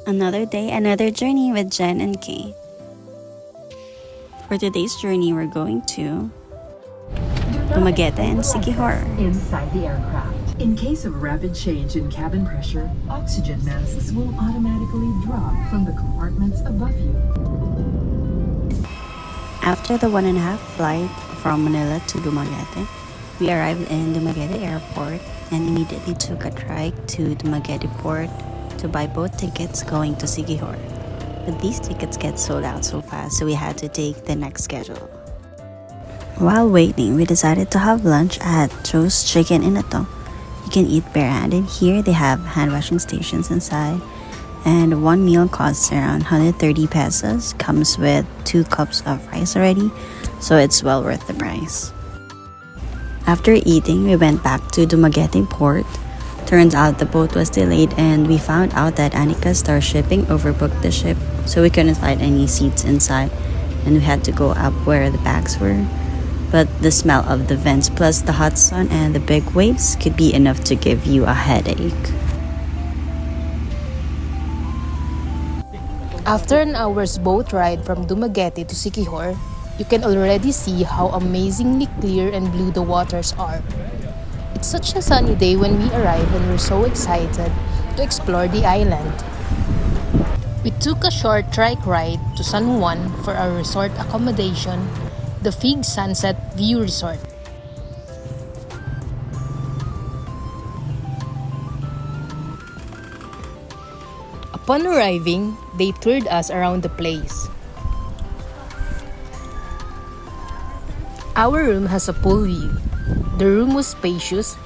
Another day, another journey with Jen and Kay. For today's journey, we're going to Dumaguete and Siquijor. Inside the aircraft, in case of rapid change in cabin pressure, oxygen masks will automatically drop from the compartments above you. After the 1.5 flight from Manila to Dumaguete, we arrived in Dumaguete Airport and immediately took a trike to Dumaguete Port to buy both tickets going to Siquijor. But these tickets get sold out so fast, so we had to take the next schedule. While waiting, we decided to have lunch at Joe's Chicken in Ito. You can eat barehanded. Here they have hand washing stations inside, and one meal costs around 130 pesos. Comes with 2 cups of rice already, so it's well worth the price. After eating, we went back to Dumaguete Port. Turns out the boat was delayed, and we found out that Anika Star Shipping overbooked the ship, so we couldn't find any seats inside, and we had to go up where the bags were. But the smell of the vents plus the hot sun and the big waves could be enough to give you a headache. After an hour's boat ride from Dumaguete to Siquijor, you can already see how amazingly clear and blue the waters are. It's such a sunny day when we arrive, and we're so excited to explore the island. We took a short trike ride to San Juan for our resort accommodation, the Fig Sunset View Resort. Upon arriving, they toured us around the place. Our room has a pool view. The room was spacious,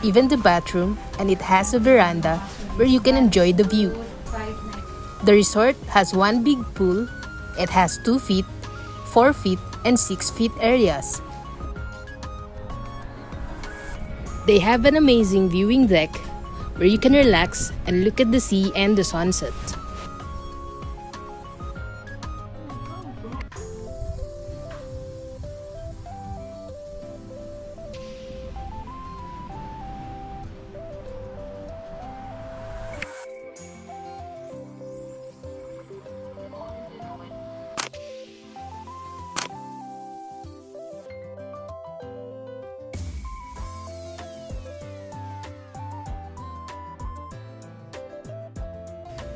even the bathroom, and it has a veranda where you can enjoy the view. The resort has one big pool. It has 2 feet, 4 feet, and 6 feet areas. They have an amazing viewing deck where you can relax and look at the sea and the sunset.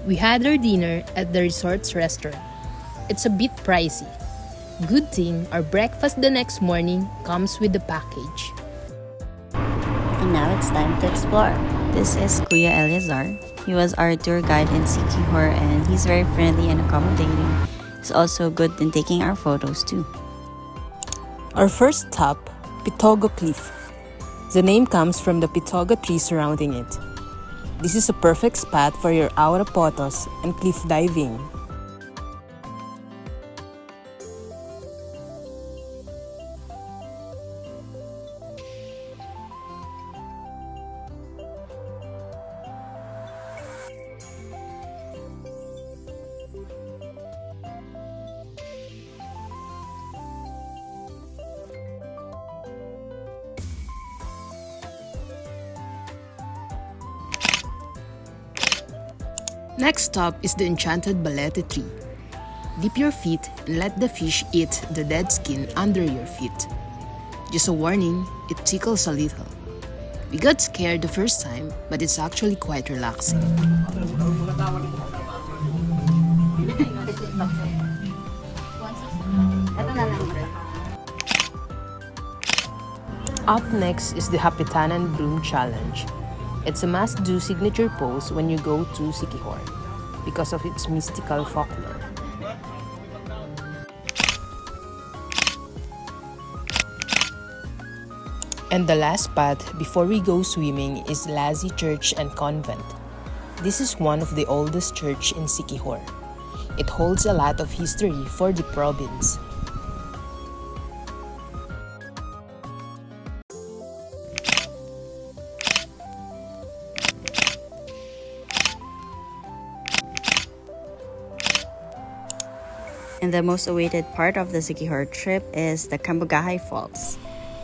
We had our dinner at the resort's restaurant. It's a bit pricey. Good thing our breakfast the next morning comes with the package. And now it's time to explore. This is Kuya Eleazar. He was our tour guide in Siquijor, and he's very friendly and accommodating. He's also good in taking our photos too. Our first stop, Pitogo Cliff. The name comes from the pitoga tree surrounding it. This is a perfect spot for your aura photos and cliff diving. Next stop is the enchanted balete tree. Dip your feet and let the fish eat the dead skin under your feet. Just a warning, it tickles a little. We got scared the first time, but it's actually quite relaxing. Up next is the Hapitanan Broom Challenge. It's a must-do signature pose when you go to Siquijor because of its mystical folklore. And the last spot before we go swimming is Lazi Church and Convent. This is one of the oldest church in Siquijor. It holds a lot of history for the province. And the most awaited part of the Siquijor trip is the Cambugahay Falls.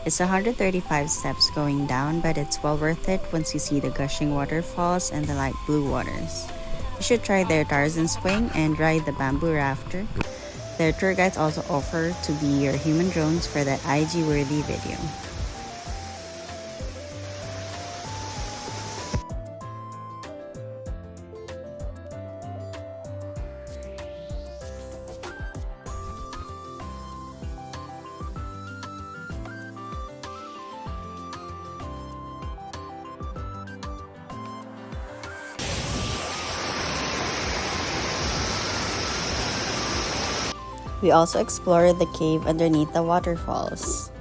It's 135 steps going down, but it's well worth it once you see the gushing waterfalls and the light blue waters. You should try their Tarzan swing and ride the bamboo rafter. Their tour guides also offer to be your human drones for that IG-worthy video. We also explored the cave underneath the waterfalls.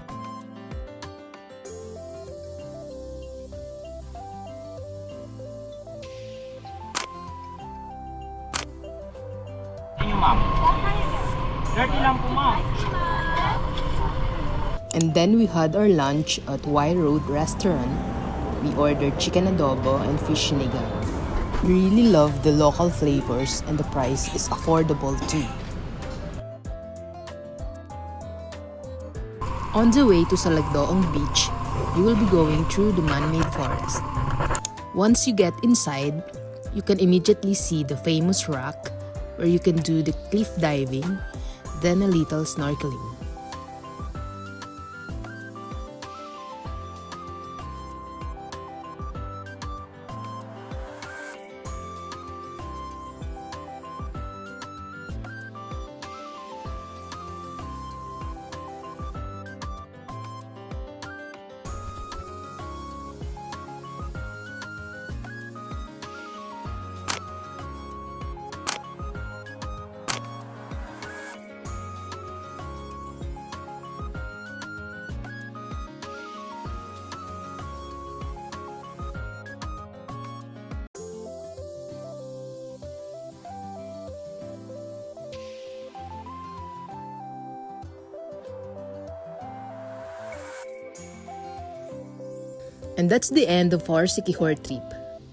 And then we had our lunch at Y Road restaurant. We ordered chicken adobo and fish sinigang. We really love the local flavors and the price is affordable too. On the way to Salagdoong Beach, you will be going through the man-made forest. Once you get inside, you can immediately see the famous rock where you can do the cliff diving, then a little snorkeling. And that's the end of our Siquijor trip.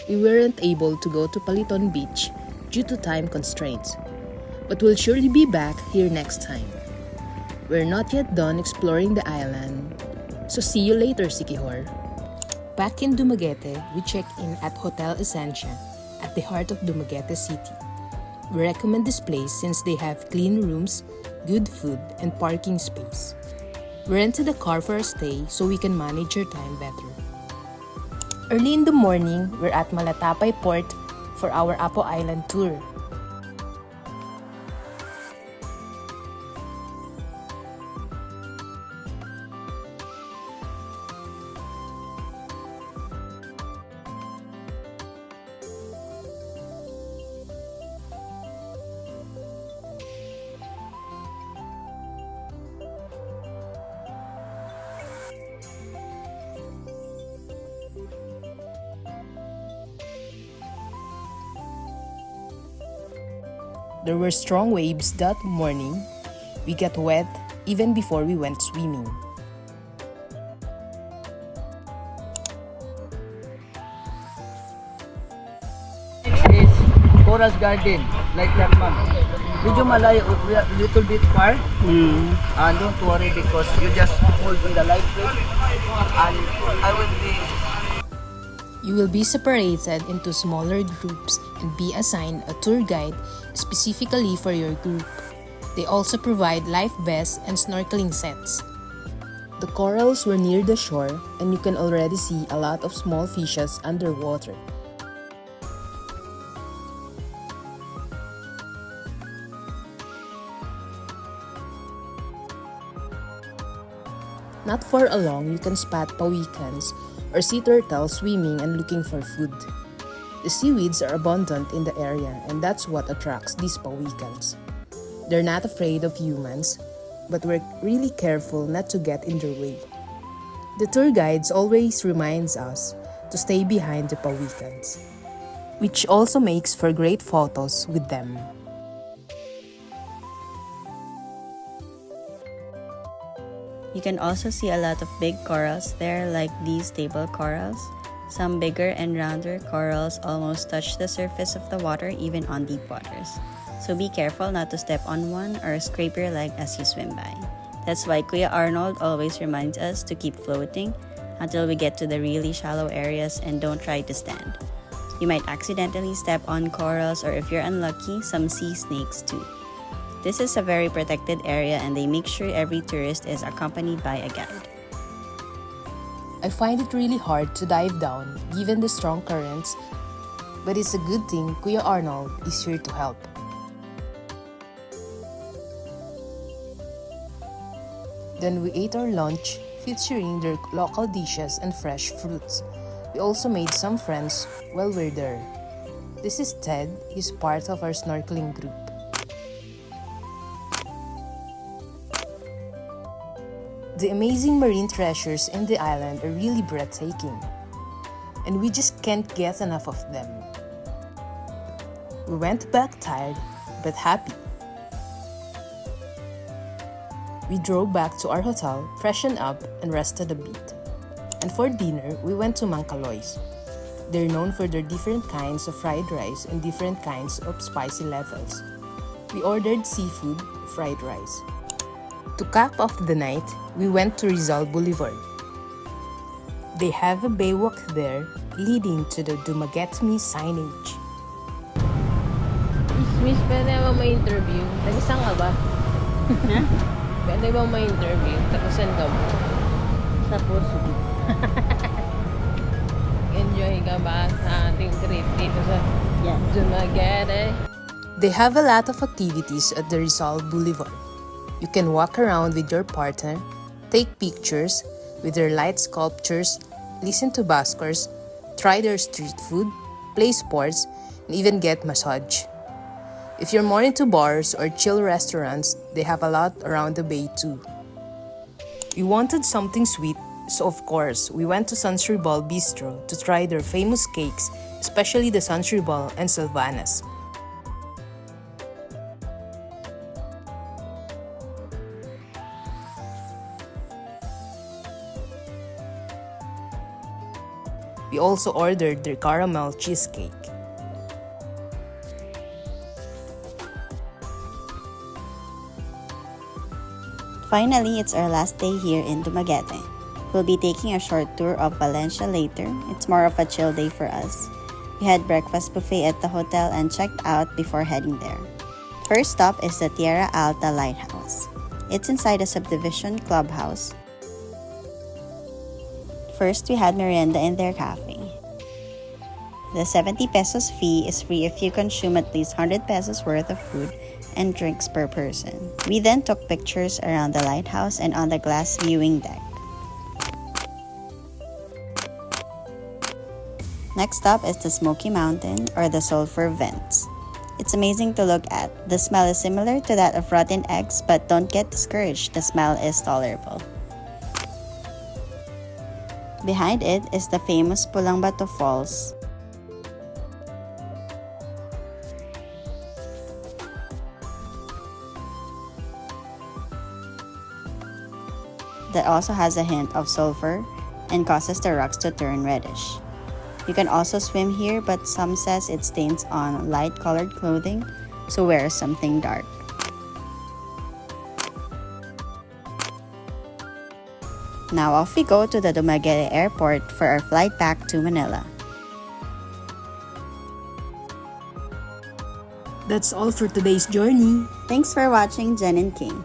We weren't able to go to Paliton Beach due to time constraints, but we'll surely be back here next time. We're not yet done exploring the island, so see you later, Siquijor. Back in Dumaguete, we checked in at Hotel Essencia at the heart of Dumaguete City. We recommend this place since they have clean rooms, good food, and parking space. We rented a car for a stay so we can manage our time better. Early in the morning, we're at Malatapay Port for our Apo Island tour. There were strong waves that morning. We got wet even before we went swimming. Is Coral's Garden, like that ma'am. Medyo malayo, little bit far. And don't worry because you just hold on the life ring and I will be. You will be separated into smaller groups and be assigned a tour guide specifically for your group. They also provide life vests and snorkeling sets. The corals were near the shore and you can already see a lot of small fishes underwater. Not far along, you can spot pawikans or sea turtles swimming and looking for food. The seaweeds are abundant in the area and that's what attracts these pawikans. They're not afraid of humans, but we're really careful not to get in their way. The tour guides always reminds us to stay behind the pawikans, which also makes for great photos with them. You can also see a lot of big corals there, like these table corals. Some bigger and rounder corals almost touch the surface of the water even on deep waters. So be careful not to step on one or scrape your leg as you swim by. That's why Kuya Arnold always reminds us to keep floating until we get to the really shallow areas and don't try to stand. You might accidentally step on corals, or if you're unlucky, some sea snakes too. This is a very protected area, and they make sure every tourist is accompanied by a guide. I find it really hard to dive down given the strong currents, but it's a good thing Kuya Arnold is here to help. Then we ate our lunch, featuring their local dishes and fresh fruits. We also made some friends while we're there. This is Ted. He's part of our snorkeling group. The amazing marine treasures in the island are really breathtaking, and we just can't get enough of them. We went back tired but happy. We drove back to our hotel, freshened up, and rested a bit. And for dinner, we went to Mancaloy's. They're known for their different kinds of fried rice and different kinds of spicy levels. We ordered seafood, fried rice. To cap off the night, we went to Rizal Boulevard. They have a baywalk there leading to the Dumaguete signage. Miss, pwede ba may interview? Tagisan ka ba? Pwede ba may interview? Tagisan ka mo? Sa puso. Enjoy ka ba sa ating trip dito sa Dumaguete? They have a lot of activities at the Rizal Boulevard. You can walk around with your partner, take pictures with their light sculptures, listen to buskers, try their street food, play sports, and even get massage. If you're more into bars or chill restaurants, they have a lot around the bay too. We wanted something sweet, so of course, we went to Sunshine Ball Bistro to try their famous cakes, especially the Sunshine Ball and Sylvanas. We also ordered their caramel cheesecake. Finally, it's our last day here in Dumaguete. We'll be taking a short tour of Valencia later. It's more of a chill day for us. We had breakfast buffet at the hotel and checked out before heading there. First stop is the Tierra Alta Lighthouse. It's inside a subdivision clubhouse. First, we had merienda in their cafe. The 70 pesos fee is free if you consume at least 100 pesos worth of food and drinks per person. We then took pictures around the lighthouse and on the glass viewing deck. Next up is the Smoky Mountain, or the sulfur vents. It's amazing to look at. The smell is similar to that of rotten eggs, but don't get discouraged, the smell is tolerable. Behind it is the famous Pulang Bato Falls. That also has a hint of sulfur and causes the rocks to turn reddish. You can also swim here, but some says it stains on light-colored clothing, so wear something dark. Now off we go to the Dumaguete Airport for our flight back to Manila. That's all for today's journey. Thanks for watching, Jen and King.